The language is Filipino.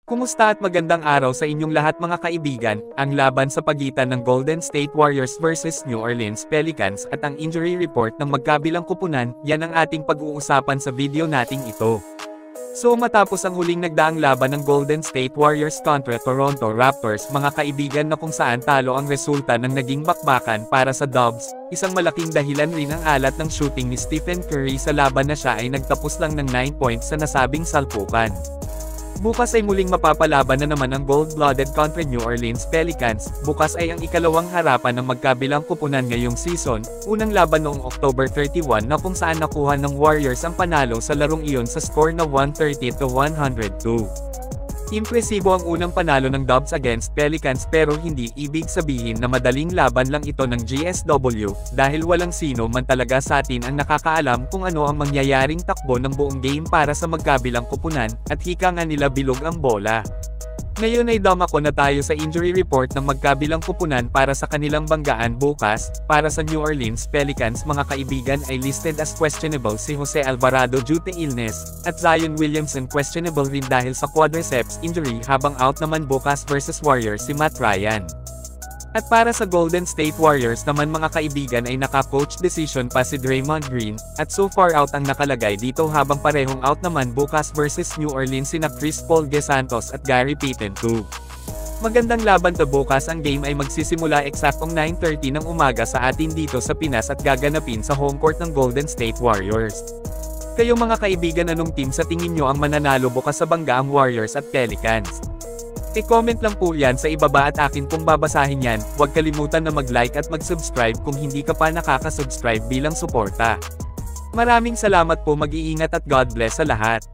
Kumusta at magandang araw sa inyong lahat mga kaibigan. Ang laban sa pagitan ng Golden State Warriors versus New Orleans Pelicans at ang injury report ng magkabilang kupunan, yan ang ating pag-uusapan sa video nating ito. So matapos ang huling nagdaang laban ng Golden State Warriors kontra Toronto Raptors mga kaibigan na kung saan talo ang resulta ng naging bakbakan para sa Dubs, isang malaking dahilan rin ang alat ng shooting ni Stephen Curry sa laban na siya ay nagtapos lang ng 9 points sa nasabing salpukan. Bukas ay muling mapapalaban na naman ang gold-blooded kontra New Orleans Pelicans. Bukas ay ang ikalawang harapan ng magkabilang kupunan ngayong season, unang laban noong October 31 na kung saan nakuha ng Warriors ang panalo sa larong iyon sa score na 130-102. Impresibo ang unang panalo ng Dubs against Pelicans pero hindi ibig sabihin na madaling laban lang ito ng GSW, dahil walang sino man talaga sa atin ang nakakaalam kung ano ang mangyayaring takbo ng buong game para sa magkabilang kupunan, at hika nga nila bilog ang bola. Ngayon ay dumako na tayo sa injury report ng magkabilang kupunan para sa kanilang banggaan bukas. Para sa New Orleans Pelicans mga kaibigan ay listed as questionable si Jose Alvarado due to illness, at Zion Williamson questionable rin dahil sa quadriceps injury, habang out naman bukas versus Warriors si Matt Ryan. At para sa Golden State Warriors naman mga kaibigan ay naka-coach decision pa si Draymond Green, at so far out ang nakalagay dito, habang parehong out naman bukas versus New Orleans sina Chris Paul Santos at Gary Payton II. Magandang laban to bukas. Ang game ay magsisimula eksaktong 9:30 ng umaga sa atin dito sa Pinas at gaganapin sa home court ng Golden State Warriors. Kayo mga kaibigan, anong team sa tingin nyo ang mananalo bukas sa banggaang Warriors at Pelicans? I-comment lang po yan sa ibaba at akin pong babasahin yan. Huwag kalimutan na mag-like at mag-subscribe kung hindi ka pa nakaka-subscribe bilang suporta. Maraming salamat po, mag-iingat at God bless sa lahat.